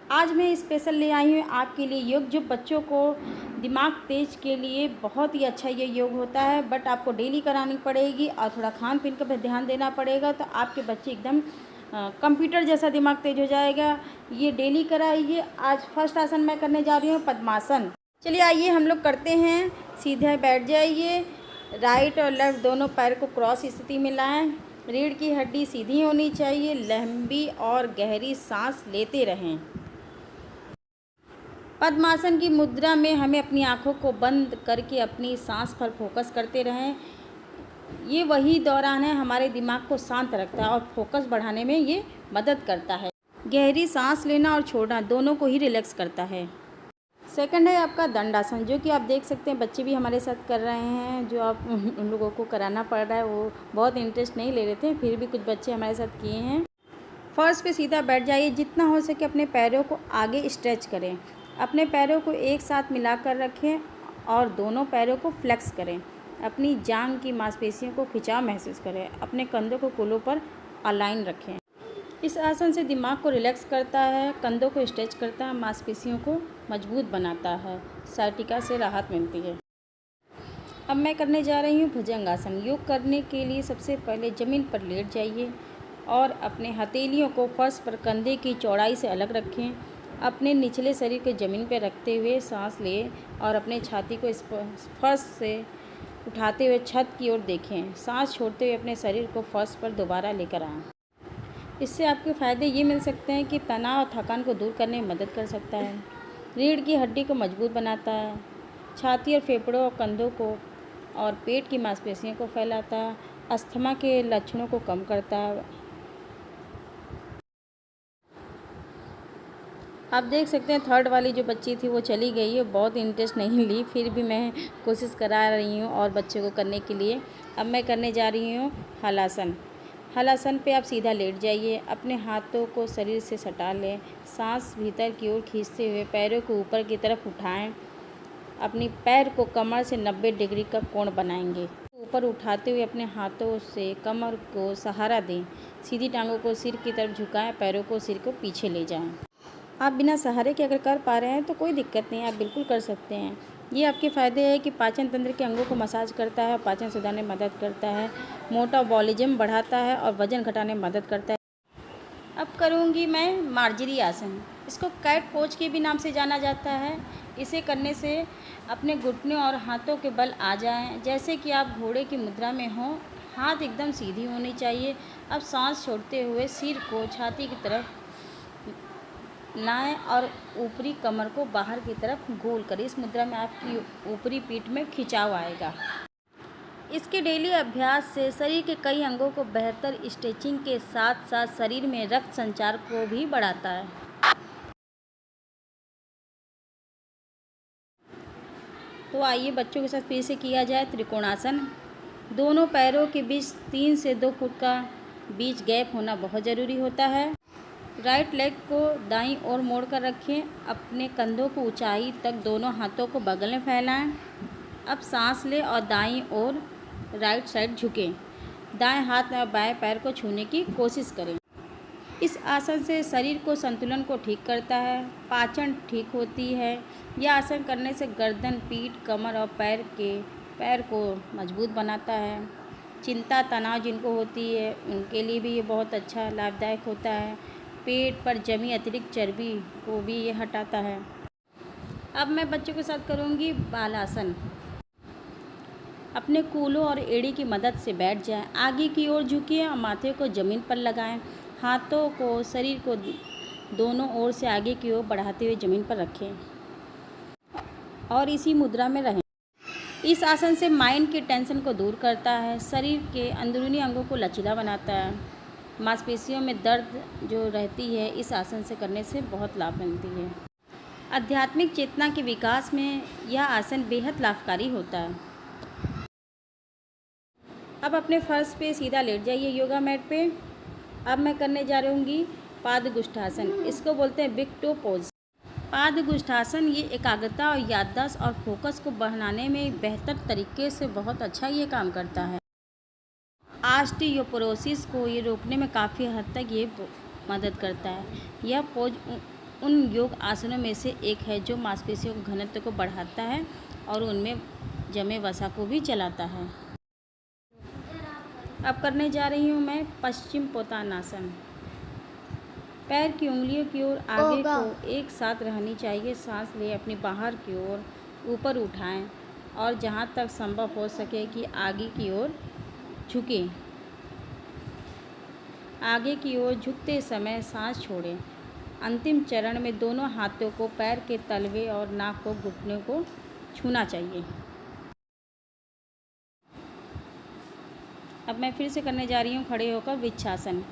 आज मैं स्पेशल ले आई हूँ आपके लिए योग, जो बच्चों को दिमाग तेज के लिए बहुत ही अच्छा ये योग होता है। बट आपको डेली करानी पड़ेगी और थोड़ा खान पीन का भी ध्यान देना पड़ेगा, तो आपके बच्चे एकदम कंप्यूटर जैसा दिमाग तेज हो जाएगा। ये डेली कराइए। आज फर्स्ट आसन मैं करने जा रही हूँ पद्मासन। चलिए आइए हम लोग करते हैं। सीधे बैठ जाइए, राइट और लेफ़्ट दोनों पैर को क्रॉस स्थिति में लाएं। रीढ़ की हड्डी सीधी होनी चाहिए। लंबी और गहरी सांस लेते रहें। पद्मासन की मुद्रा में हमें अपनी आँखों को बंद करके अपनी सांस पर फोकस करते रहें। ये वही दौरान है हमारे दिमाग को शांत रखता है और फोकस बढ़ाने में ये मदद करता है। गहरी सांस लेना और छोड़ना दोनों को ही रिलैक्स करता है। सेकंड है आपका दंडासन, जो कि आप देख सकते हैं बच्चे भी हमारे साथ कर रहे हैं। जो आप उन लोगों को कराना पड़ रहा है वो बहुत इंटरेस्ट नहीं ले रहे थे, फिर भी कुछ बच्चे हमारे साथ किए हैं। फर्श पे सीधा बैठ जाइए। जितना हो सके अपने पैरों को आगे स्ट्रेच करें। अपने पैरों को एक साथ मिलाकर रखें और दोनों पैरों को फ्लेक्स करें। अपनी जांघ की मांसपेशियों को खिंचाव महसूस करें। अपने कंधों को कूल्हों पर अलाइन रखें। इस आसन से दिमाग को रिलैक्स करता है, कंधों को स्ट्रेच करता है, मांसपेशियों को मजबूत बनाता है, साइटिका से राहत मिलती है। अब मैं करने जा रही हूँ भुजंगासन। योग करने के लिए सबसे पहले ज़मीन पर लेट जाइए और अपने हथेलियों को फर्श पर कंधे की चौड़ाई से अलग रखें। अपने निचले शरीर को ज़मीन पर रखते हुए सांस लें और अपने छाती को फर्श से उठाते हुए छत की ओर देखें। सांस छोड़ते हुए अपने शरीर को फर्श पर दोबारा लेकर आएं। इससे आपके फ़ायदे ये मिल सकते हैं कि तनाव और थकान को दूर करने में मदद कर सकता है, रीढ़ की हड्डी को मजबूत बनाता है, छाती और फेफड़ों और कंधों को और पेट की मांसपेशियों को फैलाता है, अस्थमा के लक्षणों को कम करता है। आप देख सकते हैं थर्ड वाली जो बच्ची थी वो चली गई है, बहुत इंटरेस्ट नहीं ली, फिर भी मैं कोशिश करा रही हूँ और बच्चे को करने के लिए। अब मैं करने जा रही हूँ हलासन। हलासन पे आप सीधा लेट जाइए। अपने हाथों को शरीर से सटा लें। सांस भीतर की ओर खींचते हुए पैरों को ऊपर की तरफ उठाएं। अपनी पैर को कमर से 90 डिग्री का कोण बनाएंगे। ऊपर उठाते हुए अपने हाथों से कमर को सहारा दें। सीधी टांगों को सिर की तरफ झुकाएं, पैरों को सिर को पीछे ले जाएं। आप बिना सहारे के अगर कर पा रहे हैं तो कोई दिक्कत नहीं है, आप बिल्कुल कर सकते हैं। ये आपके फ़ायदे है कि पाचन तंत्र के अंगों को मसाज करता है, पाचन सुधारने में मदद करता है, मेटाबॉलिज्म बढ़ाता है और वजन घटाने में मदद करता है। अब करूँगी मैं मार्जरी आसन। इसको कैट पोज के भी नाम से जाना जाता है। इसे करने से अपने घुटनों और हाथों के बल आ जाएं, जैसे कि आप घोड़े की मुद्रा में हों। हाथ एकदम सीधी होनी चाहिए। अब सांस छोड़ते हुए सिर को छाती की तरफ लाएं और ऊपरी कमर को बाहर की तरफ गोल करें। इस मुद्रा में आपकी ऊपरी पीठ में खिंचाव आएगा। इसके डेली अभ्यास से शरीर के कई अंगों को बेहतर स्ट्रेचिंग के साथ साथ शरीर में रक्त संचार को भी बढ़ाता है। तो आइए बच्चों के साथ फिर से किया जाए त्रिकोणासन। दोनों पैरों के बीच 3 से 2 फुट का बीच गैप होना बहुत ज़रूरी होता है। राइट लेग को दाईं ओर मोड़ कर रखें। अपने कंधों को ऊंचाई तक दोनों हाथों को बगल में फैलाएं। अब सांस लें और दाईं ओर राइट साइड झुकें। दाएं हाथ और बाएं पैर को छूने की कोशिश करें। इस आसन से शरीर को संतुलन को ठीक करता है, पाचन ठीक होती है। यह आसन करने से गर्दन, पीठ, कमर और पैर को मजबूत बनाता है। चिंता, तनाव जिनको होती है उनके लिए भी ये बहुत अच्छा लाभदायक होता है। पेट पर जमी अतिरिक्त चर्बी को भी ये हटाता है। अब मैं बच्चों के साथ करूँगी बालासन। अपने कूल्हों और एड़ी की मदद से बैठ जाएं। आगे की ओर झुकिए और माथे को ज़मीन पर लगाएं। हाथों को शरीर को दोनों ओर से आगे की ओर बढ़ाते हुए ज़मीन पर रखें और इसी मुद्रा में रहें। इस आसन से माइंड की टेंशन को दूर करता है, शरीर के अंदरूनी अंगों को लचीला बनाता है। मांसपेशियों में दर्द जो रहती है इस आसन से करने से बहुत लाभ मिलती है। आध्यात्मिक चेतना के विकास में यह आसन बेहद लाभकारी होता है। अब अपने फर्श पे सीधा लेट जाइए योगा मैट पे। अब मैं करने जा रही हूँ पादगुष्ठासन। इसको बोलते हैं बिग टो पोज। पादगुष्ठासन ये एकाग्रता और याददाश्त और फोकस को बढ़ाने में बेहतर तरीके से बहुत अच्छा ये काम करता है। ऑस्टियोपोरोसिस को ये रोकने में काफ़ी हद तक ये मदद करता है। यह पोज उन योग आसनों में से एक है जो मांसपेशियों के घनत्व को बढ़ाता है और उनमें जमे वसा को भी जलाता है। अब करने जा रही हूँ मैं पश्चिम पोतानासन। पैर की उंगलियों की ओर आगे को एक साथ रहनी चाहिए। सांस ले अपनी बाहर की ओर ऊपर उठाएं और जहाँ तक संभव हो सके कि आगे की ओर झुकें। आगे की ओर झुकते समय सांस छोड़ें। अंतिम चरण में दोनों हाथों को पैर के तलवे और नाक को घुटने को छूना चाहिए। अब मैं फिर से करने जा रही हूँ खड़े होकर वृक्षासन।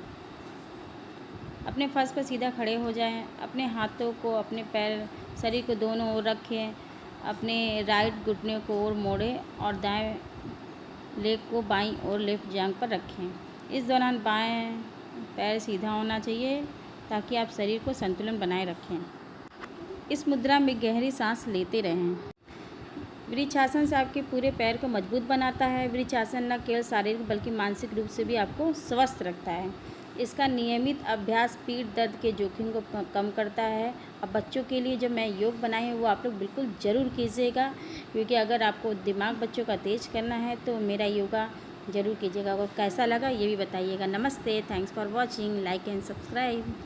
अपने फर्श पर सीधा खड़े हो जाएं। अपने हाथों को अपने पैर शरीर को दोनों ओर रखें। अपने राइट घुटने को ओर मोड़ें और दाएं लेग को बाईं ओर लेफ्ट जांघ पर रखें। इस दौरान बाएं पैर सीधा होना चाहिए ताकि आप शरीर को संतुलन बनाए रखें। इस मुद्रा में गहरी सांस लेते रहें। वृक्षासन से आपके पूरे पैर को मजबूत बनाता है। वृक्षासन न केवल शारीरिक बल्कि मानसिक रूप से भी आपको स्वस्थ रखता है। इसका नियमित अभ्यास पीठ दर्द के जोखिम को कम करता है। अब बच्चों के लिए जो मैं योग बनाई हूँ वो आप लोग बिल्कुल ज़रूर कीजिएगा, क्योंकि अगर आपको दिमाग बच्चों का तेज करना है तो मेरा योगा ज़रूर कीजिएगा। और कैसा लगा ये भी बताइएगा। नमस्ते, thanks for watching, like and subscribe.